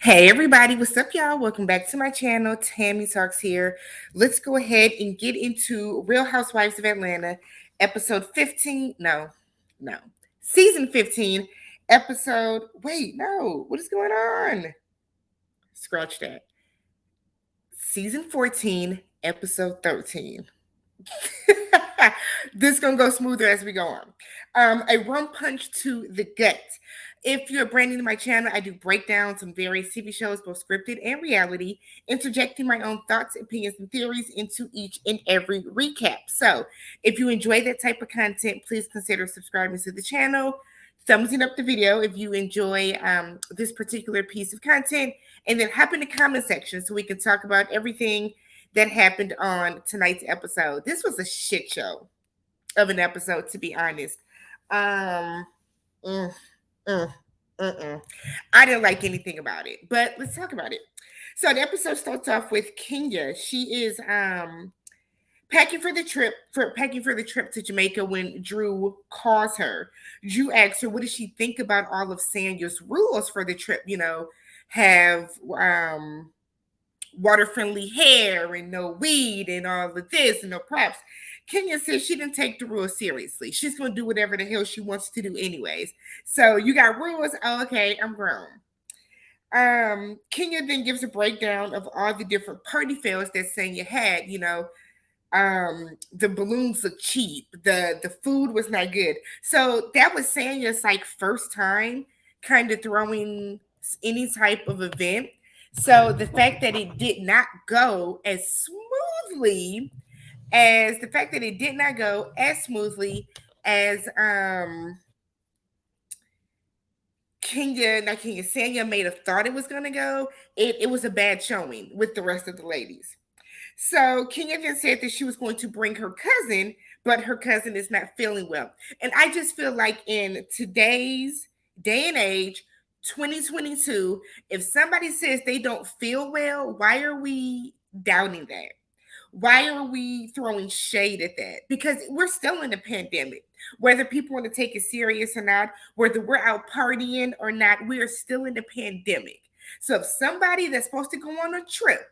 Hey everybody, what's up, y'all? Welcome back to my channel. Tammy Talks here. Let's go ahead and get into Real Housewives of Atlanta, episode 15. No, season 15, episode. Wait, no, what is going on? Scratch that. Season 14, episode 13. This gonna go smoother as we go on. A rum punch to the gut. If you're brand new to my channel, I do breakdowns on various TV shows, both scripted and reality, interjecting my own thoughts, opinions, and theories into each and every recap. So, if you enjoy that type of content, please consider subscribing to the channel, thumbsing up the video if you enjoy this particular piece of content, and then hop in the comment section so we can talk about everything that happened on tonight's episode. This was a shit show of an episode, to be honest. Um, mm, mm, I didn't like anything about it, but let's talk about it. So the episode starts off with Kenya. She is packing for the trip to Jamaica when Drew calls her. Drew asks her, what does she think about all of Sanya's rules for the trip? Have water friendly hair and no weed and all of this and no props. Kenya says she didn't take the rules seriously. She's going to do whatever the hell she wants to do, anyways. So you got rules. Oh, okay, I'm grown. Kenya then gives a breakdown of all the different party fails that Sanya had. The balloons look cheap. The food was not good. So that was Sanya's like first time kind of throwing any type of event. So the fact that it did not go as smoothly as Sanya may have thought it was gonna go, it was a bad showing with the rest of the ladies. So Kenya then said that she was going to bring her cousin, but her cousin is not feeling well. And I just feel like in today's day and age, 2022, if somebody says they don't feel well, why are we doubting that? Why are we throwing shade at that? Because we're still in a pandemic. Whether people want to take it serious or not, whether we're out partying or not, we are still in the pandemic. So if somebody that's supposed to go on a trip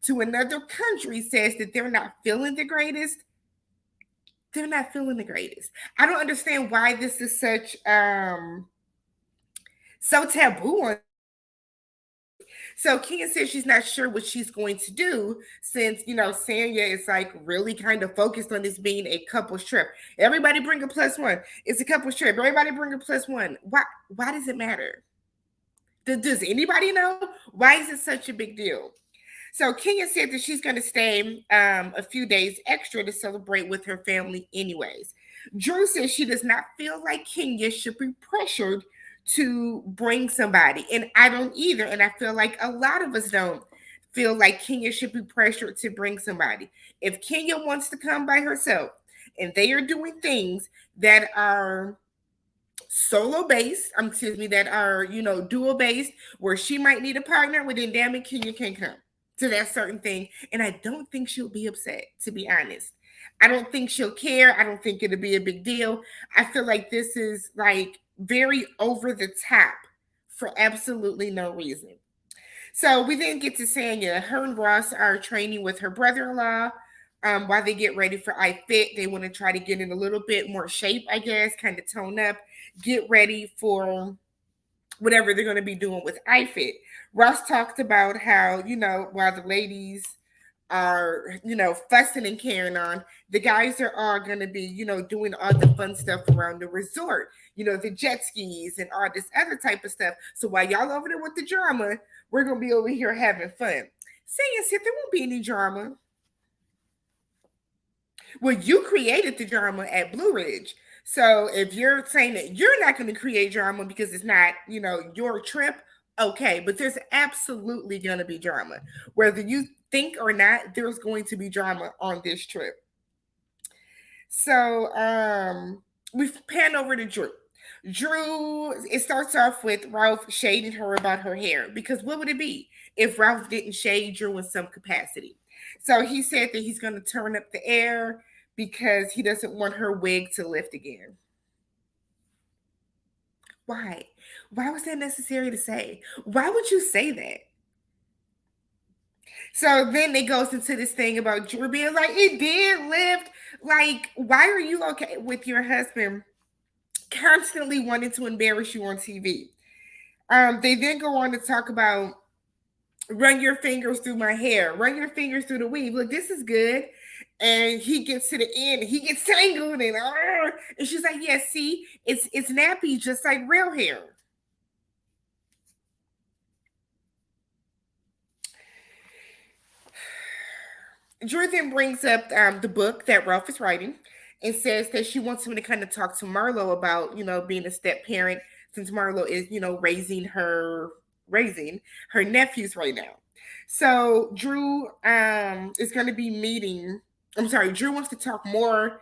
to another country says that they're not feeling the greatest, they're not feeling the greatest. I don't understand why this is such so taboo. So Kenya says she's not sure what she's going to do since, Sanya is like really kind of focused on this being a couple's trip. Everybody bring a plus one. It's a couple's trip. Everybody bring a plus one. Why does it matter? Does anybody know? Why is it such a big deal? So Kenya said that she's going to stay a few days extra to celebrate with her family anyways. Drew says she does not feel like Kenya should be pressured to bring somebody. And I don't either. And I feel like a lot of us don't feel like Kenya should be pressured to bring somebody. If Kenya wants to come by herself and they are doing things that are solo based, that are, dual based, where she might need a partner, well, then damn it, Kenya can come to that certain thing. And I don't think she'll be upset, to be honest. I don't think she'll care. I don't think it'll be a big deal. I feel like this is like very over the top for absolutely no reason. So we then get to Sanya. Her and Ross are training with her brother-in-law while they get ready for iFit. They want to try to get in a little bit more shape, I guess, kind of tone up, get ready for whatever they're going to be doing with iFit. Ross talked about how, while the ladies are, fussing and carrying on, the guys are all going to be, doing all the fun stuff around the resort, the jet skis and all this other type of stuff. So while y'all over there with the drama, we're going to be over here having fun. Saying said there won't be any drama. Well, you created the drama at Blue Ridge. So if you're saying that you're not going to create drama because it's not, your trip, okay. But there's absolutely going to be drama. Whether you think or not, there's going to be drama on this trip. So we pan over to Drew. It starts off with Ralph shading her about her hair, because what would it be if Ralph didn't shade Drew in some capacity? So he said that he's going to turn up the air because he doesn't want her wig to lift again. Why? Why was that necessary to say? Why would you say that? So then it goes into this thing about Drew being like, it did lift. Like, why are you okay with your husband constantly wanting to embarrass you on TV? They then go on to talk about run your fingers through my hair, run your fingers through the weave. Look, this is good. And he gets to the end, he gets tangled and she's like, yeah, see, it's nappy just like real hair. Drew then brings up the book that Ralph is writing and says that she wants him to kind of talk to Marlo about, being a step parent since Marlo is, raising her nephews right now. So Drew is going to be meeting. I'm sorry, Drew wants to talk more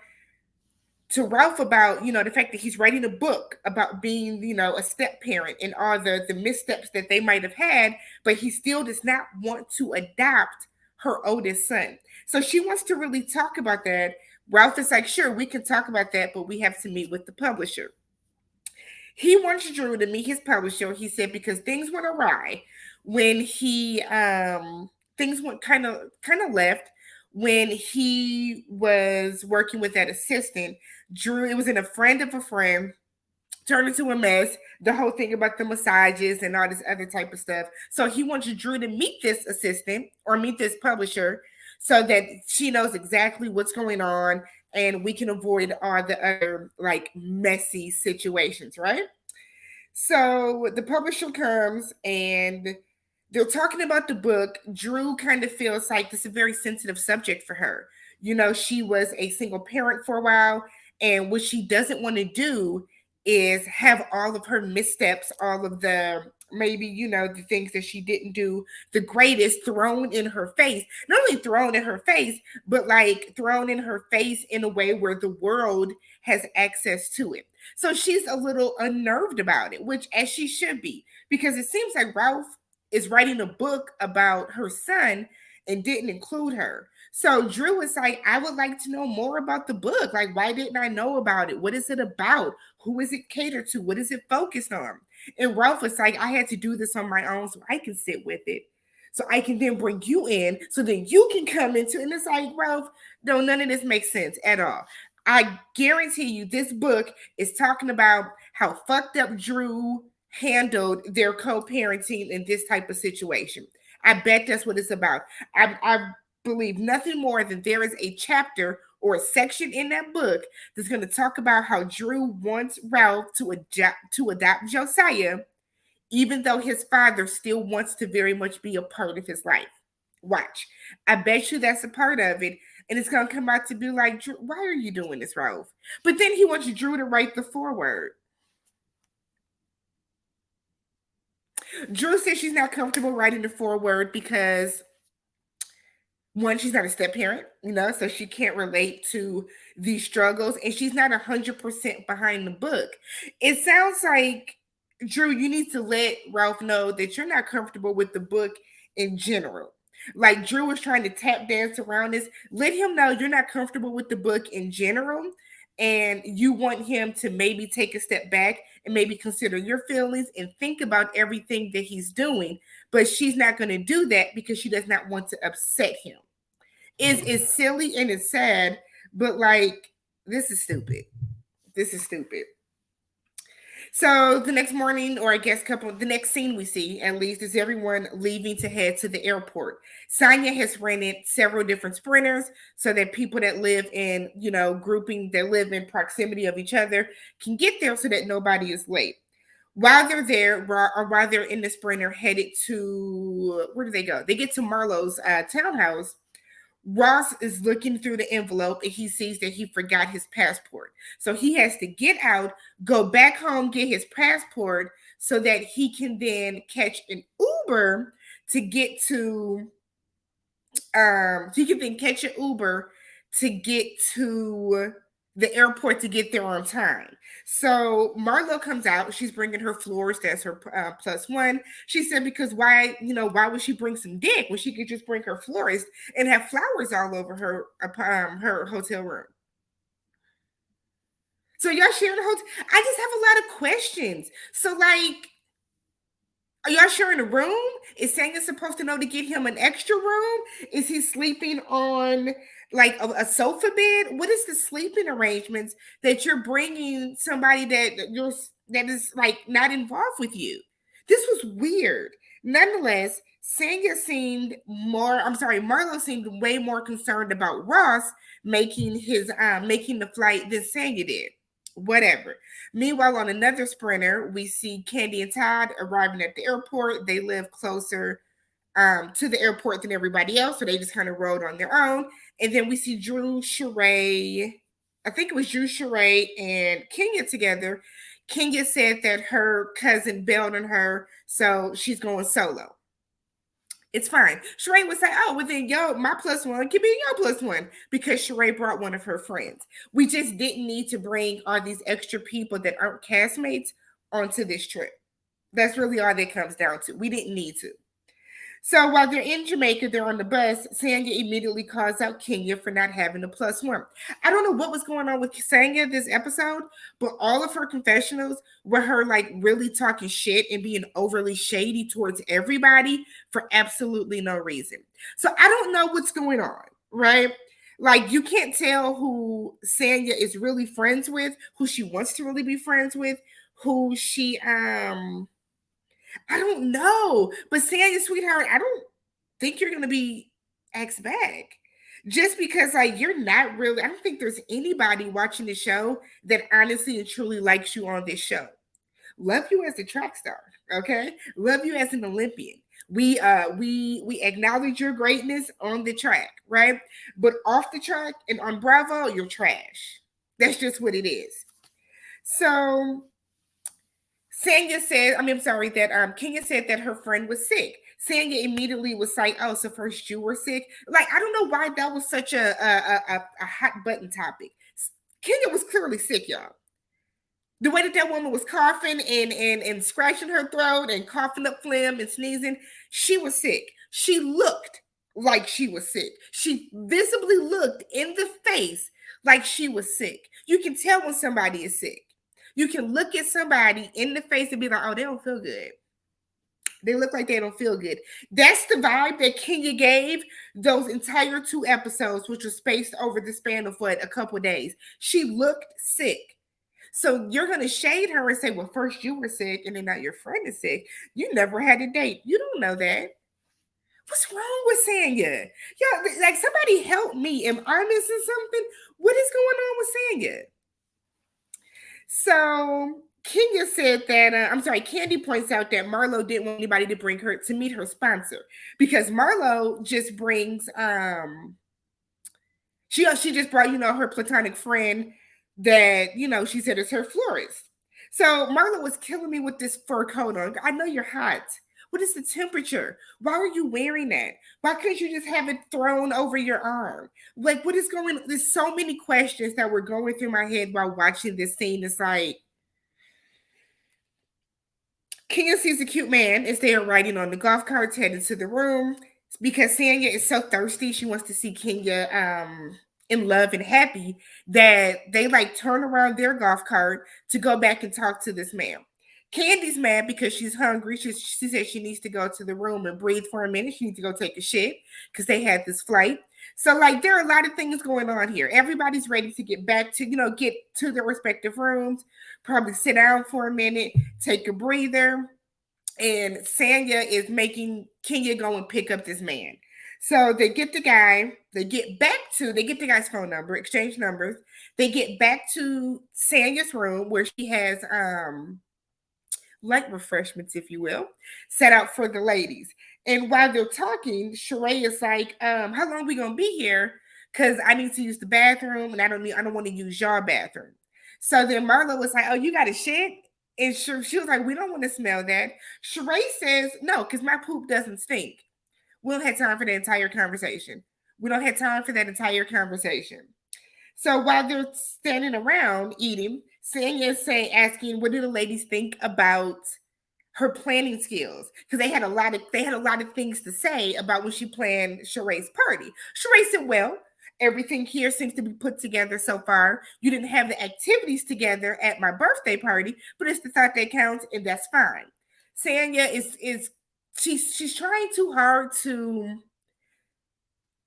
to Ralph about, the fact that he's writing a book about being, a step parent and all the missteps that they might have had, but he still does not want to adopt her oldest son. So she wants to really talk about that. Ralph is like, sure, we can talk about that, but we have to meet with the publisher. He wants Drew to meet his publisher. He said because things went awry when he things went kind of left when he was working with that assistant. Drew, it was in a friend of a friend, turned into a mess. The whole thing about the massages and all this other type of stuff. So he wants Drew to meet this assistant or meet this publisher so that she knows exactly what's going on and we can avoid all the other like messy situations, right? So the publisher comes and they're talking about the book. Drew kind of feels like this is a very sensitive subject for her. She was a single parent for a while, and what she doesn't want to do is have all of her missteps, all of the maybe, the things that she didn't do the greatest thrown in her face. Not only thrown in her face, but like thrown in her face in a way where the world has access to it. So she's a little unnerved about it, which as she should be, because it seems like Ralph is writing a book about her son and didn't include her. So Drew is like, I would like to know more about the book. Like, why didn't I know about it? What is it about? Who is it catered to? What is it focused on? And Ralph was like, I had to do this on my own so I can sit with it. So I can then bring you in so then you can come into it. And it's like, Ralph, no, none of this makes sense at all. I guarantee you this book is talking about how fucked up Drew handled their co-parenting in this type of situation. I bet that's what it's about. I believe nothing more than there is a chapter or a section in that book that's going to talk about how Drew wants Ralph to adopt Josiah, even though his father still wants to very much be a part of his life. Watch. I bet you that's a part of it. And it's going to come out to be like, Drew, why are you doing this, Ralph? But then he wants Drew to write the foreword. Drew says she's not comfortable writing the foreword because one, she's not a step parent, so she can't relate to these struggles, and she's not 100% behind the book. It sounds like, Drew, you need to let Ralph know that you're not comfortable with the book in general. Like Drew was trying to tap dance around this. Let him know you're not comfortable with the book in general, and you want him to maybe take a step back and maybe consider your feelings and think about everything that he's doing. But she's not going to do that because she does not want to upset him. It's silly and it's sad, but like this is stupid. This is stupid. So the next morning, or I guess the next scene we see at least is everyone leaving to head to the airport. Sonia has rented several different sprinters so that people that live in, grouping that live in proximity of each other can get there so that nobody is late. While they're there, or while they're in the sprinter headed to, where do they go? They get to Marlo's townhouse. Ross is looking through the envelope and he sees that he forgot his passport. So he has to get out, go back home, get his passport so that he can then catch an Uber to get to he can then catch an Uber to get to the airport to get there on time. So Marlo comes out. She's bringing her flowers. That's her plus one. She said because why would she bring some dick when she could just bring her florist and have flowers all over her hotel room? So y'all sharing a hotel? I just have a lot of questions. So like, are y'all sharing a room? Is Sanga supposed to know to get him an extra room? Is he sleeping on like a sofa bed? What is the sleeping arrangements that you're bringing somebody that is like not involved with you? This was weird. Nonetheless, Sanga seemed more. I'm sorry, Marlo seemed way more concerned about Ross making the flight than Sanga did. Whatever. Meanwhile, on another sprinter, we see Candy and Todd arriving at the airport. They live closer to the airport than everybody else, so they just kind of rode on their own. And then we see Drew, Sheree, I think it was Drew, Sheree, and Kenya together. Kenya said that her cousin bailed on her, so she's going solo. It's fine. Sheree would say, "Oh, well then, yo, my plus one can be your plus one," because Sheree brought one of her friends. We just didn't need to bring all these extra people that aren't castmates onto this trip. That's really all that comes down to. We didn't need to. So while they're in Jamaica, they're on the bus. Sanya immediately calls out Kenya for not having a plus one. I don't know what was going on with Sanya this episode, but all of her confessionals were her like really talking shit and being overly shady towards everybody for absolutely no reason. So I don't know what's going on, right? Like you can't tell who Sanya is really friends with, who she wants to really be friends with, who she I don't know. But Sanya, sweetheart, I don't think you're gonna be asked back. Just because like you're not really, I don't think there's anybody watching the show that honestly and truly likes you on this show. Love you as a track star, okay? Love you as an Olympian. We acknowledge your greatness on the track, right? But off the track and on Bravo, you're trash. That's just what it is. So Sanya said, I mean, I'm sorry, that Kenya said that her friend was sick. Sanya immediately was like, "Oh, so first you were sick." Like, I don't know why that was such a hot button topic. Kenya was clearly sick, y'all. The way that woman was coughing and scratching her throat and coughing up phlegm and sneezing, she was sick. She looked like she was sick. She visibly looked in the face like she was sick. You can tell when somebody is sick. You can look at somebody in the face and be like, "Oh, they don't feel good. They look like they don't feel good." That's the vibe that Kenya gave those entire 2 episodes, which was spaced over the span of what, a couple of days. She looked sick. So you're gonna shade her and say, "Well, first you were sick, and then now your friend is sick. You never had a date. You don't know that." What's wrong with Sanya? Yeah, like somebody help me. Am I missing something? What is going on with Sanya? So Kenya said that I'm sorry, Candy points out that Marlo didn't want anybody to bring her to meet her sponsor because Marlo just brings she just brought, her platonic friend that, she said is her florist. So Marlo was killing me with this fur coat on. I know you're hot. What is the temperature? Why are you wearing that? Why couldn't you just have it thrown over your arm? Like, what is going on? There's so many questions that were going through my head while watching this scene. It's like, Kenya sees a cute man as they are riding on the golf carts headed to the room because Sanya is so thirsty. She wants to see Kenya in love and happy that they like turn around their golf cart to go back and talk to this man. Candy's mad because she's hungry. She said she needs to go to the room and breathe for a minute. She needs to go take a shit because they had this flight. So, like, there are a lot of things going on here. Everybody's ready to get back to, get to their respective rooms, probably sit down for a minute, take a breather. And Sanya is making Kenya go and pick up this man. So they get the guy, they get the guy's phone number, exchange numbers. They get back to Sanya's room where she has like refreshments, if you will, set out for the ladies. And while they're talking, Sheree is like, "How long we gonna be here? Because I need to use the bathroom, and I don't want to use your bathroom." So then Marlo was like, "Oh, you got a shit?" And she was like, "We don't want to smell that." Sheree says, "No, because my poop doesn't stink." We don't have time for the entire conversation. We don't have time for that entire conversation. So while they're standing around eating, Sanya is asking, "What do the ladies think about her planning skills?" Because they had a lot of things to say about when she planned Sheree's party. Sheree said, "Well, Everything here seems to be put together so far. You didn't have the activities together at my birthday party, but it's the thought that counts, and that's fine. Sanya is she's trying too hard to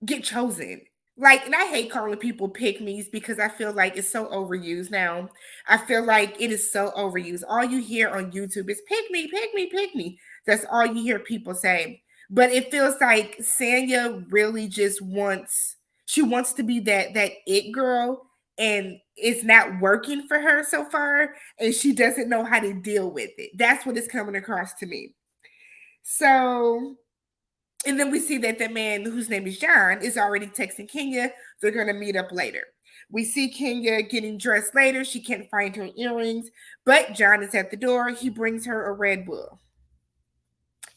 get chosen. Like, and I hate calling people pick me's because I feel like it's so overused now. I feel like it is so overused. All you hear on YouTube is pick me, pick me, pick me. That's all you hear people say. But it feels like Sanya really just wants she wants to be that it girl, and it's not working for her so far, and she doesn't know how to deal with it. That's what it's coming across to me. So, and then we see that the man whose name is John is already texting Kenya. They're going to meet up later. We see Kenya getting dressed later. She can't find her earrings, but John is at the door. He brings her a Red Bull.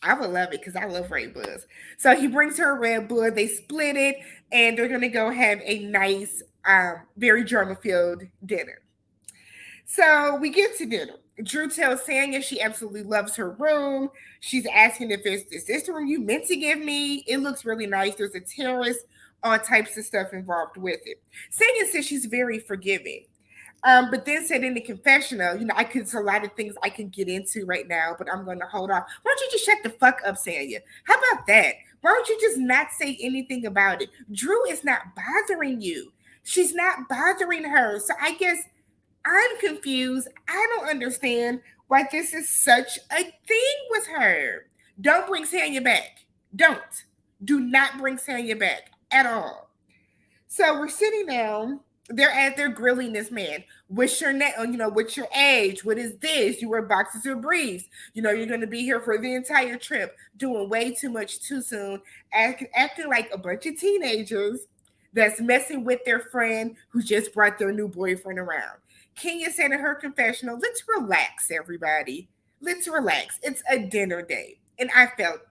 I would love it because I love Red Bulls. So he brings her a Red Bull. They split it, and they're going to go have a nice, very drama-filled dinner. So we get to dinner. Drew tells Sanya she absolutely loves her room. She's asking if it's is this the room you meant to give me? It looks really nice. There's a terrace, all types of stuff involved with it. Sanya says she's very forgiving. But then said in the confessional, I could it's a lot of things I can get into right now, but I'm gonna hold off. Why don't you just shut the fuck up, Sanya? How about that? Why don't you just not say anything about it? Drew is not bothering you. She's not bothering her. So I guess I'm confused. I don't understand why this is such a thing with her. Don't bring Sanya back. Don't. Do not bring Sanya back at all. So we're sitting down. They're grilling this man. What's your what's your age? What is this? You wear boxes or briefs. You're gonna be here for the entire trip, doing way too much too soon, acting like a bunch of teenagers that's messing with their friend who just brought their new boyfriend around. Kenya said in her confessional, let's relax, everybody. Let's relax. It's a dinner date. And I felt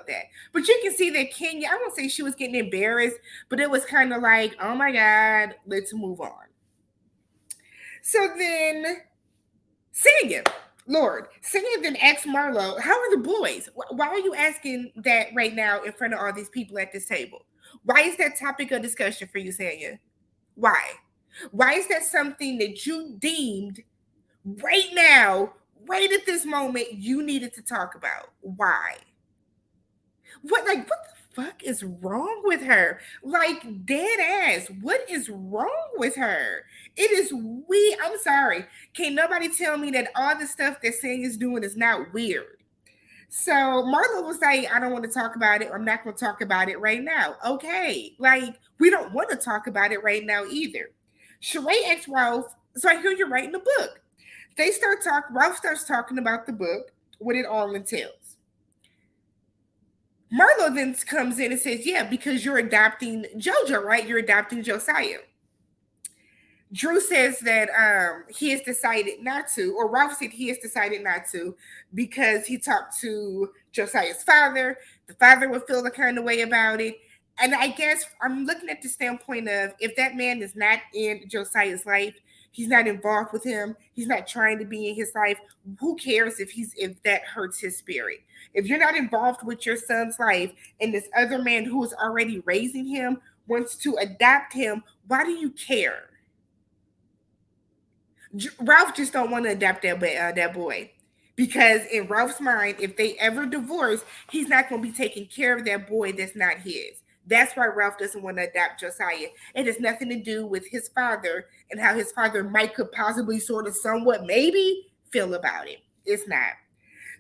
that. But you can see that Kenya, I won't say she was getting embarrassed, but it was kind of like, oh my God, let's move on. So then Sanya, Lord, Sanya then asked Marlo, how are the boys? Why are you asking that right now in front of all these people at this table? Why is that topic of discussion for you, Sanya? Why? Why is that something that you deemed right now, right at this moment, you needed to talk about? Why? What the fuck is wrong with her? Like, dead ass, what is wrong with her? It is weird. I'm sorry. Can't nobody tell me that all the stuff that Sang is doing is not weird. So Marlo was like, I don't want to talk about it. I'm not going to talk about it right now. Okay. Like, we don't want to talk about it right now either. Sheree asked Ralph, so I hear you're writing a book. Ralph starts talking about the book, what it all entails. Marlo then comes in and says, yeah, because you're adopting JoJo, right? You're adopting Josiah. Drew says that he has decided not to, or Ralph said he has decided not to because he talked to Josiah's father. The father would feel the kind of way about it. And I guess I'm looking at the standpoint of if that man is not in Josiah's life, he's not involved with him, he's not trying to be in his life, who cares if that hurts his spirit? If you're not involved with your son's life and this other man who is already raising him wants to adopt him, why do you care? Ralph just don't want to adopt that boy because in Ralph's mind, if they ever divorce, he's not going to be taking care of that boy that's not his. That's why Ralph doesn't want to adopt Josiah. It has nothing to do with his father and how his father might could possibly sort of somewhat maybe feel about it. It's not.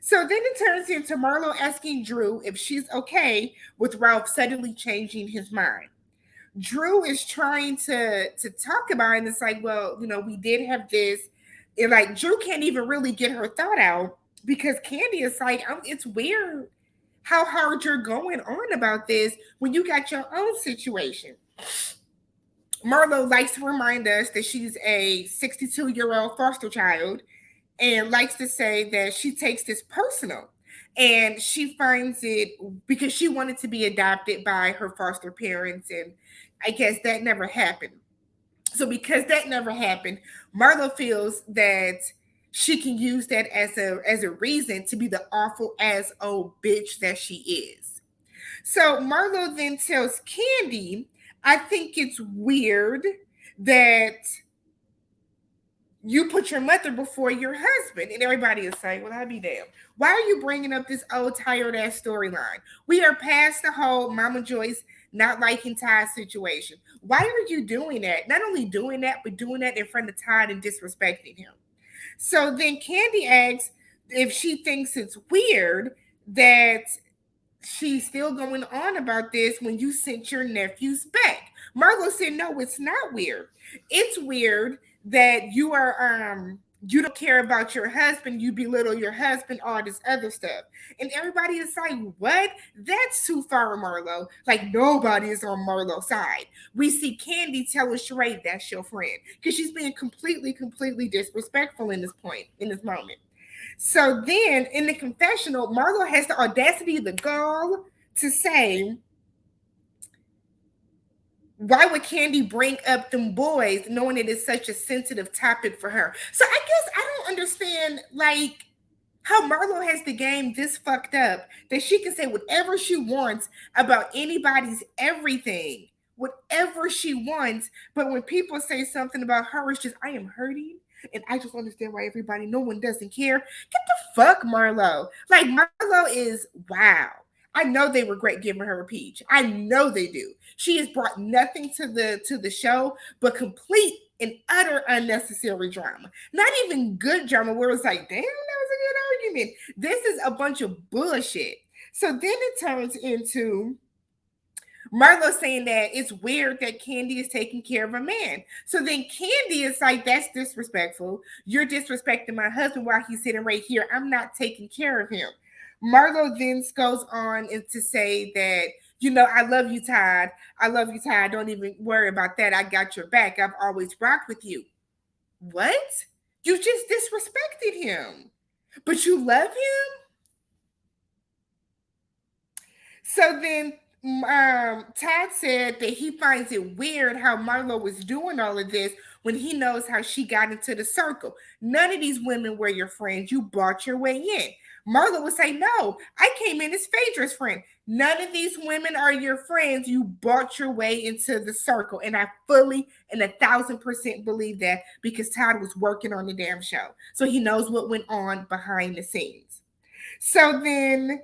So then it turns into Marlo asking Drew if she's okay with Ralph suddenly changing his mind. Drew is trying to talk about it, and it's like, well, we did have this, and like Drew can't even really get her thought out because Candy is like, it's weird how hard you're going on about this when you got your own situation. Marlo likes to remind us that she's a 62-year-old foster child and likes to say that she takes this personal. And she finds it because she wanted to be adopted by her foster parents, and I guess that never happened. So because that never happened, Marlo feels that she can use that as a reason to be the awful ass old bitch that she is. So Marlo then tells Candy I think it's weird that you put your mother before your husband. And everybody is saying, well, I'll be damned. Why are you bringing up this old tired ass storyline? We are past the whole Mama Joyce not liking Todd's situation. Why are you doing that? Not only doing that, but doing that in front of Todd and disrespecting him. So then Candy asks if she thinks it's weird that she's still going on about this when you sent your nephews back. Marlo said, no, it's not weird. It's weird that you don't care about your husband, you belittle your husband, all this other stuff. And everybody is like, what? That's too far, Marlo. Like nobody is on Marlo's side. We see Candy telling Sheree that's your friend. Because she's being completely disrespectful in this point, in this moment. So then in the confessional, Marlo has the audacity, the gall to say, why would Candy bring up them boys knowing it is such a sensitive topic for her? So I guess I don't understand, like, how Marlo has the game this fucked up that she can say whatever she wants about anybody's everything, whatever she wants. But when people say something about her, it's just, I am hurting. And I just understand why everybody, no one doesn't care. Get the fuck, Marlo. Like, Marlo is wow. I know they regret giving her a peach. I know they do. She has brought nothing to the show but complete and utter unnecessary drama. Not even good drama where it's like, damn, that was a good argument. This is a bunch of bullshit. So then it turns into Marlo saying that it's weird that Candy is taking care of a man. So then Candy is like, that's disrespectful. You're disrespecting my husband while he's sitting right here. I'm not taking care of him. Marlo then goes on to say that, you know, I love you, Todd. I love you, Todd. Don't even worry about that. I got your back. I've always rocked with you. What? You just disrespected him, but you love him? So then Todd said that he finds it weird how Marlo was doing all of this when he knows how she got into the circle. None of these women were your friends. You bought your way in. Marlo would say, no, I came in as Phaedra's friend. None of these women are your friends. You bought your way into the circle. And I fully and 1,000% believe that because Todd was working on the damn show. So he knows what went on behind the scenes. So then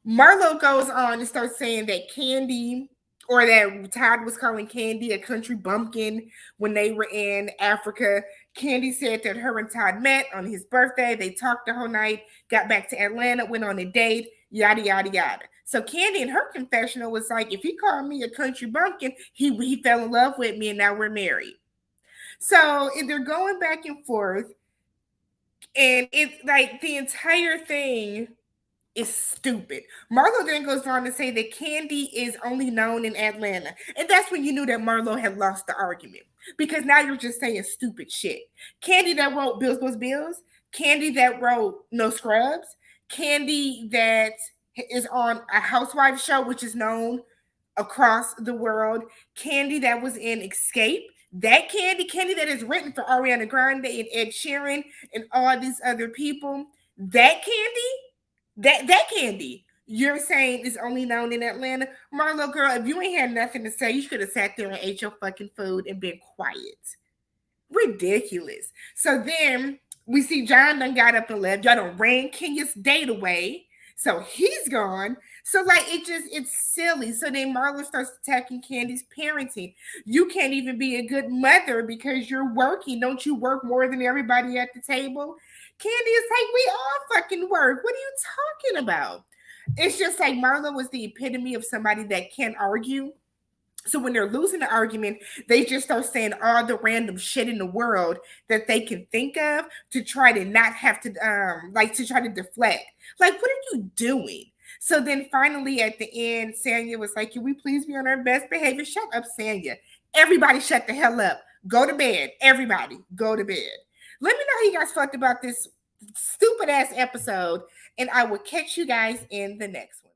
Marlo goes on and starts saying that Candy, or that Todd was calling Candy a country bumpkin when they were in Africa. Candy said that her and Todd met on his birthday. They talked the whole night, got back to Atlanta, went on a date, yada, yada, yada. So Candy in her confessional was like, if he called me a country bumpkin, he fell in love with me and now we're married. So they're going back and forth. And it's like the entire thing is stupid. Marlo then goes on to say that Candy is only known in Atlanta. And that's when you knew that Marlo had lost the argument. Because now you're just saying stupid shit. Candy that wrote Bills Bills Bills, Candy that wrote No Scrubs, Candy that is on a Housewives show, which is known across the world, Candy that was in Escape, that Candy that is written for Ariana Grande and Ed Sheeran and all these other people, that Candy you're saying is only known in Atlanta. Marlo, girl, if you ain't had nothing to say, you could have sat there and ate your fucking food and been quiet. Ridiculous. So then we see John done got up and left. Y'all done ran Kenya's date away. So he's gone. So like it's silly. So then Marlo starts attacking Candy's parenting. You can't even be a good mother because you're working. Don't you work more than everybody at the table? Candy is like, we all fucking work. What are you talking about? It's just like Marlo was the epitome of somebody that can't argue. So when they're losing the argument, they just start saying all the random shit in the world that they can think of to try to not have to to try to deflect. Like, what are you doing? So then finally at the end, Sanya was like, can we please be on our best behavior? Shut up, Sanya. Everybody shut the hell up. Go to bed. Everybody, go to bed. Let me know how you guys felt about this stupid ass episode, and I will catch you guys in the next one.